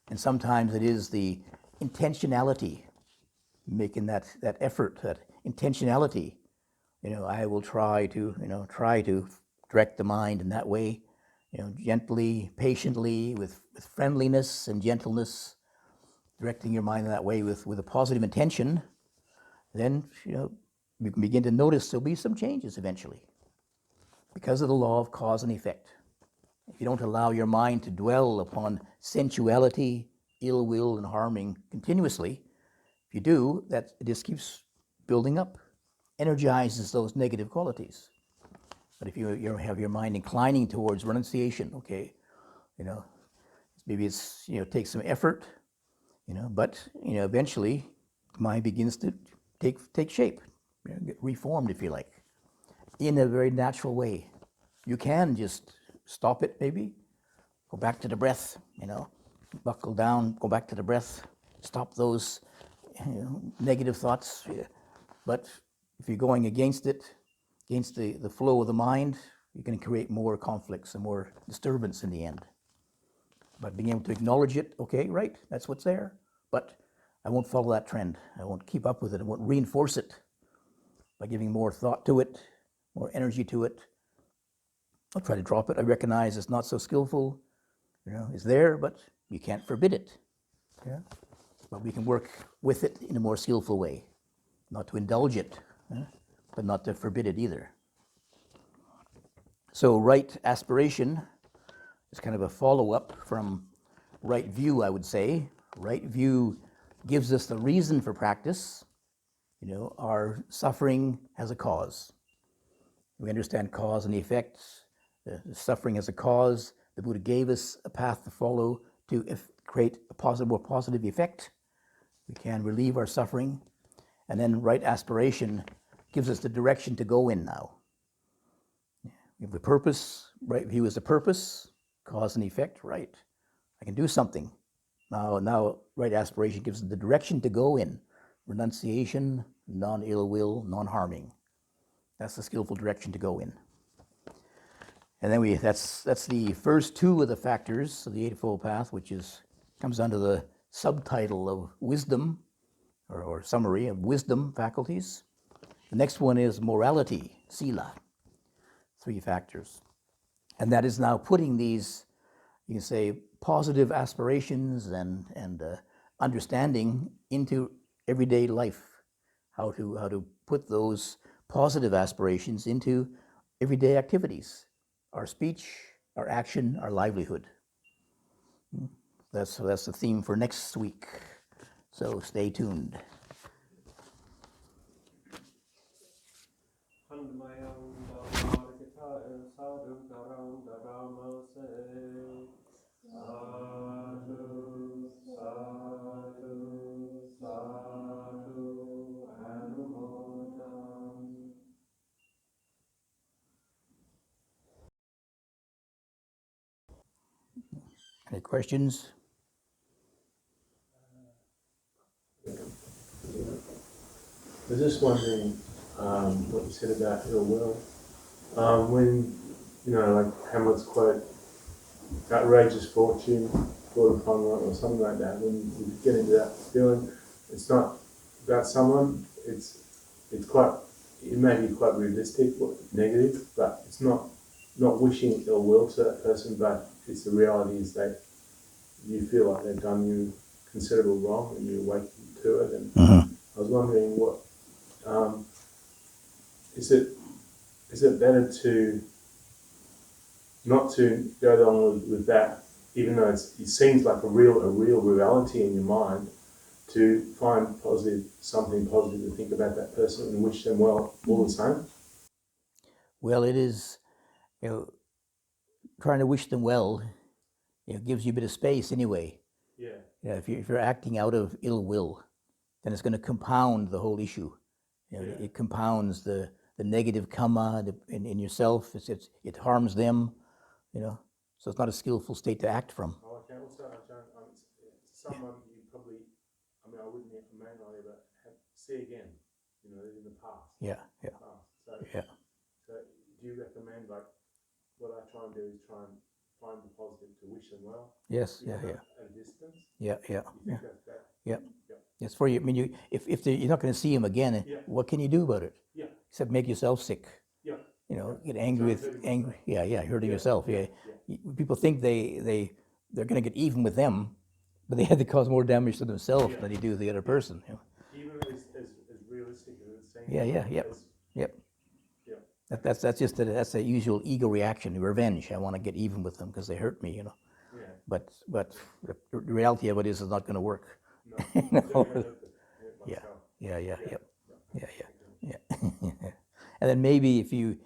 And sometimes it is the intentionality, making that effort, that intentionality. I will try to direct the mind in that way, gently, patiently, with friendliness and gentleness, directing your mind in that way with a positive intention. Then, you can begin to notice there'll be some changes eventually because of the law of cause and effect. If you don't allow your mind to dwell upon sensuality, ill will, and harming continuously, if you do, that it just keeps building up, energizes those negative qualities. But if you have your mind inclining towards renunciation, okay, maybe it's takes some effort, but eventually, the mind begins to take shape, get reformed, if you like, in a very natural way. You can just stop it, maybe, go back to the breath, buckle down, go back to the breath, stop those negative thoughts. But if you're going against it, against the flow of the mind, you're going to create more conflicts and more disturbance in the end. But being able to acknowledge it, okay, right, that's what's there, but I won't follow that trend. I won't keep up with it. I won't reinforce it by giving more thought to it, more energy to it. I'll try to drop it. I recognize it's not so skillful. It's there, but you can't forbid it. Yeah? But we can work with it in a more skillful way, not to indulge it, but not to forbid it either. So right aspiration is kind of a follow-up from right view, I would say. Right view gives us the reason for practice. Our suffering has a cause. We understand cause and effects. The suffering has a cause. The Buddha gave us a path to follow to create a more positive effect. We can relieve our suffering. And then right aspiration gives us the direction to go in now. We have the purpose, right view as a purpose, cause and effect, right. I can do something. Now right aspiration gives us the direction to go in. Renunciation, non-ill will, non-harming. That's the skillful direction to go in. And then that's the first two of the factors of the Eightfold Path, which comes under the subtitle of wisdom, or summary of wisdom faculties. The next one is morality, sila, 3 factors. And that is now putting these, you can say, positive aspirations and understanding into everyday life. How to put those positive aspirations into everyday activities, our speech, our action, our livelihood. That's the theme for next week. So stay tuned. Any questions? I was just wondering what you said about ill will. When, like Hamlet's quote, outrageous fortune, brought upon one, or something like that, when you get into that feeling, it's not about someone, it may be quite realistic or negative, but it's not wishing ill will to that person, but it's the reality is that you feel like they've done you considerable wrong and you awaken to it. And I was wondering what is it better to not to go along with that, even though it seems like a real reality in your mind, to find something positive to think about that person and wish them well all the same? Well, it is, trying to wish them well, gives you a bit of space anyway. Yeah. If you're acting out of ill will, then it's going to compound the whole issue. It compounds the negative karma in yourself. It harms them, So it's not a skillful state to act from. Oh, okay. Also, someone you probably, I wouldn't mainly, but see again, in the past. Yeah. So do you recommend, like, what I try and do is try and find the positive to wish them well? Yes. At a distance. Yeah. You think that's better? Yeah. It's for you. If you're not going to see him again, what can you do about it? Yeah. Except make yourself sick. Yeah. Get angry hurting yourself. People think they're going to get even with them, but they had to cause more damage to themselves than they do to the other person. Even as realistic as it seems. Yep. That's a usual ego reaction, revenge. I want to get even with them because they hurt me, Yeah. But the reality of it is it's not going to work. No. Yeah. And then maybe if you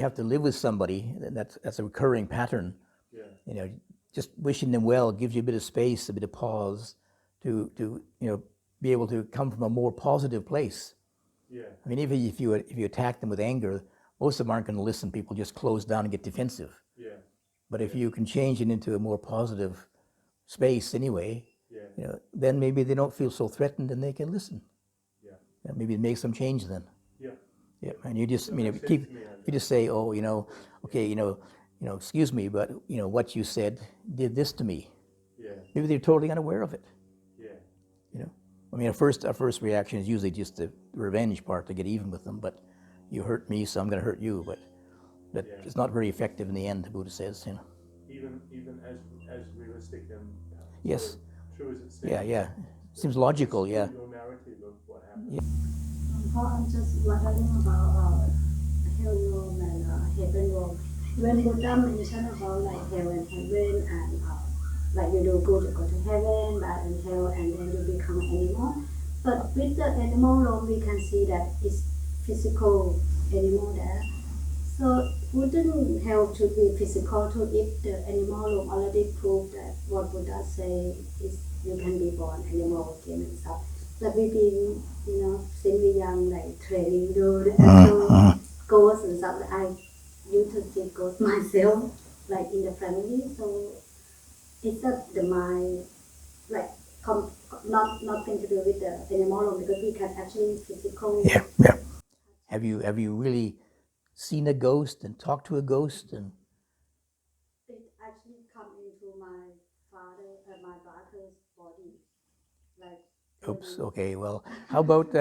have to live with somebody, then that's a recurring pattern. Yeah. Just wishing them well gives you a bit of space, a bit of pause to be able to come from a more positive place. Yeah. Even if you attack them with anger, most of them aren't going to listen. People just close down and get defensive. Yeah. But if you can change it into a more positive space anyway, Yeah. then maybe they don't feel so threatened and they can listen. Yeah. Maybe it makes some change then. Yeah. Yeah. And you just, if you just say, okay, excuse me, but what you said did this to me. Yeah. Maybe they're totally unaware of it. Yeah. Our first reaction is usually just the revenge part to get even with them. But you hurt me, so I'm going to hurt you. But it's not very effective in the end. The Buddha says, Even as realistic and yes, true as it seems. Yeah. Seems logical. Yeah. Your narrative of what happened. Yeah. I'm just wondering about hell world and heaven world. When Buddha mentioned about like hell and heaven and like you do good, you go to heaven, bad and hell, and then you become an animal. But with the animal world, we can see that it's physical animal there. So wouldn't have to be physical to if the animal room already proved that what Buddha say is you can be born animal again and stuff. Like we've been, since we're young, like training the actual ghosts and stuff. Like I used to see ghosts myself, like in the family. So it's not the mind, like not nothing to do with the animal room because we can actually physically. Yeah, yeah. Have you really seen a ghost and talked to a ghost? And It actually come into my my brother's body, like. oops. Okay. Well, how about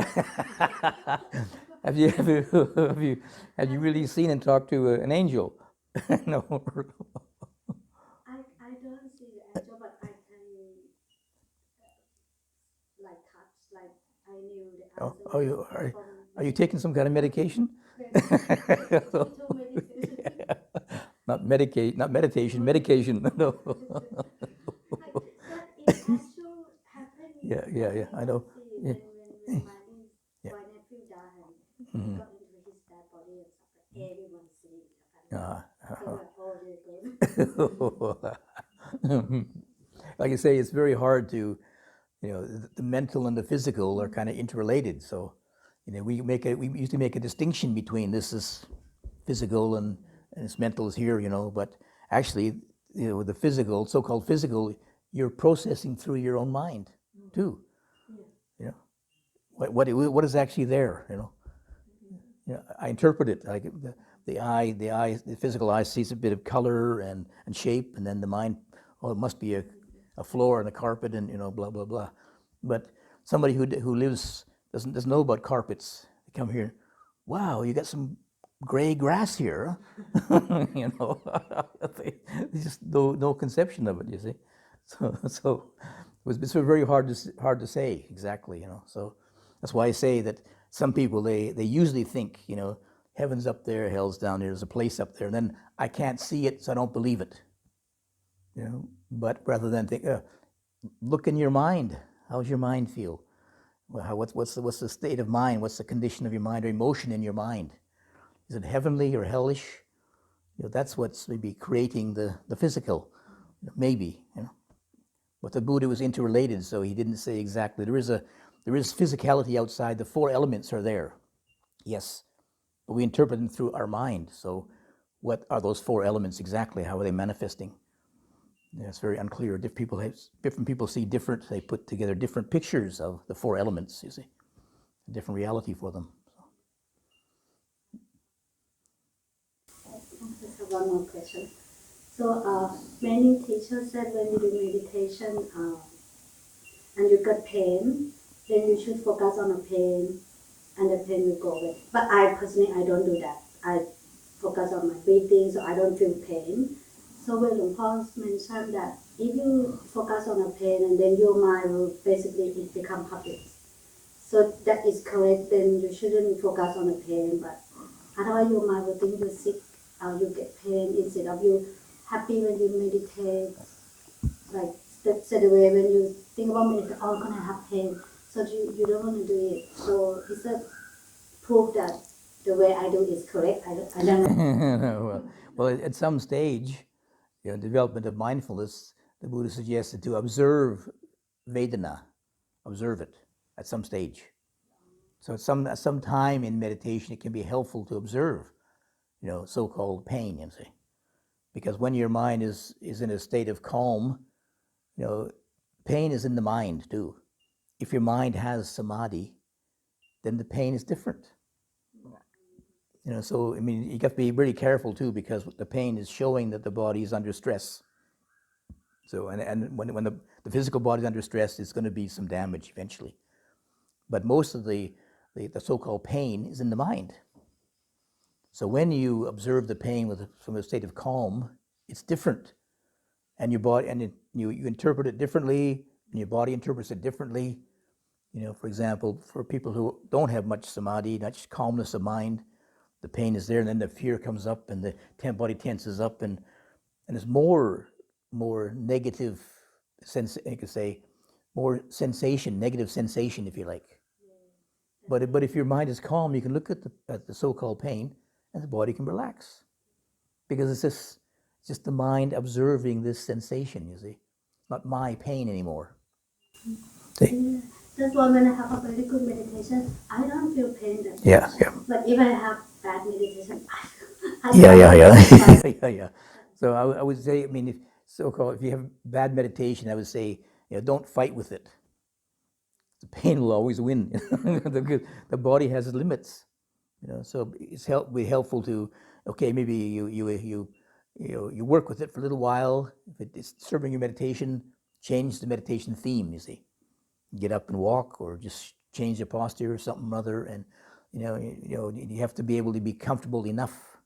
have you have you really seen and talked to an angel? No. I don't see the angel, but I can like touch, like I knew the Oh, answer are you taking some kind of medication? from meditation. Not meditation, medication. No. That is actual happening. Yeah. I know. See when my niece, Yeah. my nephew died, he got into his dead body and stuff. Like everyone see the family. So like all the good. Like I say, it's very hard to, the mental and the physical are kind of interrelated. So, we used to make a distinction between this is physical and this mental is here, but actually, the physical, so-called physical, you're processing through your own mind too. What is actually there, I interpret it like the physical eye sees a bit of color and shape, and then the mind, it must be a floor and a carpet and blah blah blah. But somebody who lives doesn't know about carpets. They come here, wow, you got some gray grass here, huh? They just no conception of it. You see, so it's very hard to say exactly. So that's why I say that some people they usually think heaven's up there, hell's down there, there's a place up there, and then I can't see it, so I don't believe it. But rather than think, look in your mind. How's your mind feel? Well, what's the state of mind? What's the condition of your mind or emotion in your mind? Is it heavenly or hellish? That's what's maybe creating the physical, maybe. But the Buddha was interrelated, so he didn't say exactly. There is physicality outside. The four elements are there, yes, but we interpret them through our mind. So, what are those four elements exactly? How are they manifesting? It's very unclear. Different people see different. They put together different pictures of the four elements. You see, a different reality for them. I just have one more question. So many teachers said when you do meditation and you get pain, then you should focus on the pain and the pain will go away. But I personally, I don't do that. I focus on my breathing so I don't feel pain. So when Luang Por mentioned that if you focus on the pain and then your mind will basically it become puppet. So that is correct, then you shouldn't focus on the pain, but otherwise your mind will think you're sick or you get pain instead of you happy when you meditate. Like straight away when you think about meditation, oh, I'm gonna have pain. So you don't want to do it. So is that proof that the way I do is correct? I don't know. Well, at some stage, development of mindfulness, the Buddha suggested to observe Vedana, observe it at some stage. So at some time in meditation, it can be helpful to observe, so-called pain, because when your mind is in a state of calm, pain is in the mind too. If your mind has samadhi, then the pain is different. So you have to be really careful too, because the pain is showing that the body is under stress. So and when the physical body is under stress, it's going to be some damage eventually. But most of the so-called pain is in the mind. So when you observe the pain from a state of calm, it's different, and your body you interpret it differently, and your body interprets it differently. For example, for people who don't have much samadhi, much calmness of mind, the pain is there, and then the fear comes up, and the body tenses up, and it's more negative sense. You could say more sensation, negative sensation, if you like. But if your mind is calm, you can look at the so-called pain, and the body can relax. because it's just the mind observing this sensation, you see, not my pain anymore. See? Yeah. That's why when I have a very good meditation, I don't feel pain that much. Yeah, yeah. But if I have bad meditation, I Yeah. So I would say, I mean, if you have bad meditation, I would say, don't fight with it. The pain will always win. The body has limits, So it's be helpful to, okay, maybe you work with it for a little while. If it is disturbing your meditation, change the meditation theme. You see, get up and walk, or just change the posture or something or other, and you have to be able to be comfortable enough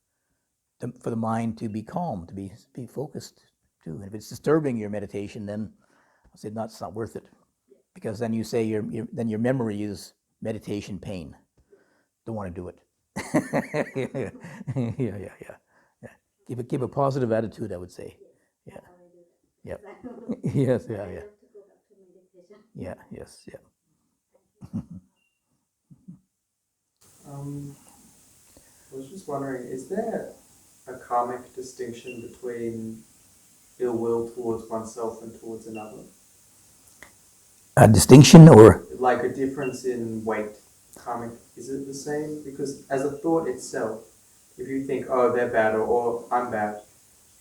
for the mind to be calm, to be focused too. And if it's disturbing your meditation, then I said, it's not worth it, because then you say then your memory is meditation pain. Don't want to do it. Yeah. Keep a positive attitude, I would say. Yeah. Yeah. Yes. Yeah. Yes. Yeah. I was just wondering, is there a karmic distinction between ill will towards oneself and towards another? A distinction, or like a difference in weight? Karmic, is it the same? Because as a thought itself, if you think, oh, they're bad, or I'm bad,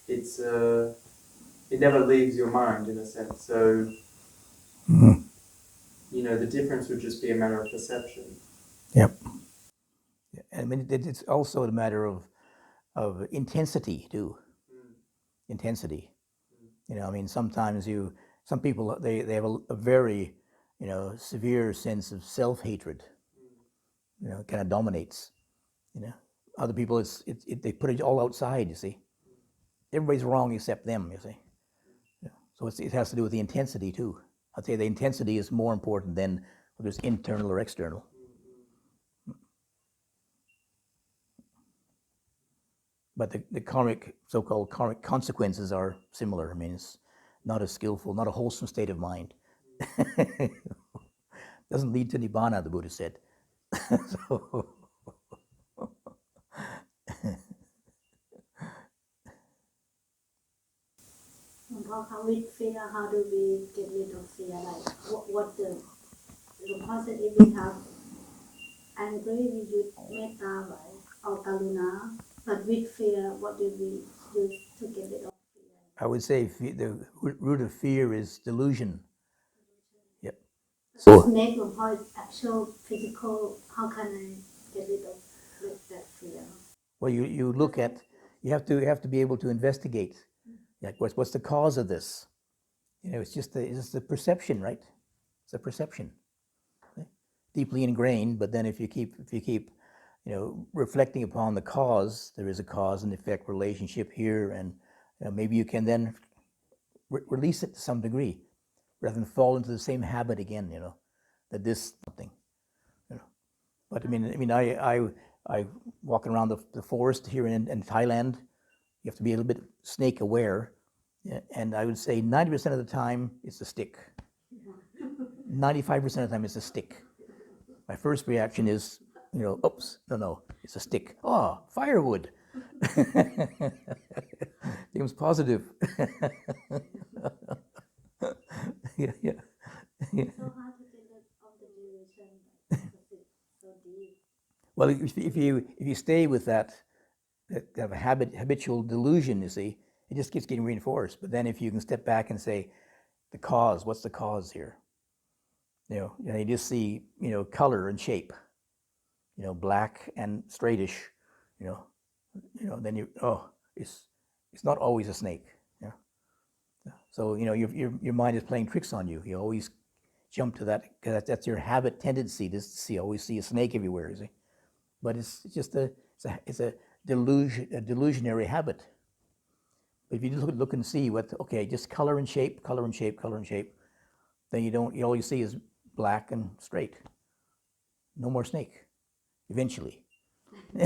it's it never leaves your mind in a sense. So, the difference would just be a matter of perception. Yep. I mean, it's also a matter of intensity too. Intensity. I mean, sometimes some people they have a very severe sense of self-hatred. It kind of dominates. Other people they put it all outside. You see, everybody's wrong except them. You see, so it has to do with the intensity too. I'd say the intensity is more important than whether it's internal or external. But the so-called karmic consequences are similar. I mean, it's not a skillful, not a wholesome state of mind. Doesn't lead to nibbana, the Buddha said. So, with fear, how do we get rid of fear? Like, what the said, if we have angry, we use metta, right, or karuna. But with fear, what do we use to get rid of fear? I would say the root of fear is delusion. Yep. So snake or actual physical, how can I get rid of that fear? Well, you look at, you have to be able to investigate. Like, what's the cause of this? It's just the perception, right? It's a perception, okay? Deeply ingrained. But then if you keep reflecting upon the cause, there is a cause and effect relationship here, and maybe you can then release it to some degree, rather than fall into the same habit again. That this something. But I mean, I walking around the forest here in Thailand. You have to be a little bit snake aware, and I would say 90% of the time it's a stick. 95% of the time it's a stick. My first reaction is, oops, no, it's a stick. Oh, firewood. Seems positive. Yeah. So hard to get rid of the delusion because it's so deep. Well, if you stay with that habitual delusion, you see, it just keeps getting reinforced. But then if you can step back and say, the cause, what's the cause here? You just see, color and shape, black and straightish, then it's not always a snake. So, your mind is playing tricks on you. You always jump to that, because that's your habit tendency to always see a snake everywhere, you see. But it's just a delusionary habit. But if you just look and see just color and shape, then all you see is black and straight. No more snake, eventually. I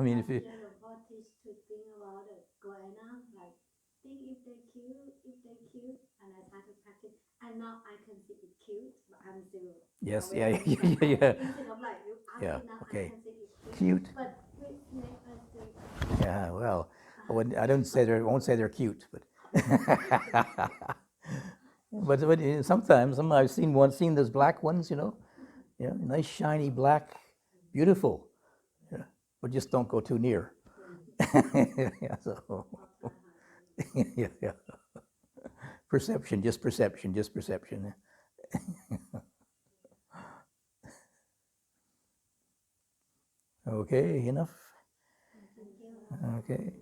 mean, if you what is to think about the goanna, like think if they're cute, and I try to practice, and now I can see it's cute, but I'm still yes, aware yeah, of it. yeah. Instead of like you ask Yeah, it now, okay. I can see it's Cute. But with snake, I still Yeah, well, I don't say I won't say they're cute, but but sometimes I've seen those black ones, yeah, nice shiny black, beautiful, yeah, but just don't go too near. Yeah, so yeah, yeah. Perception, just perception, just perception. Okay, enough. Okay.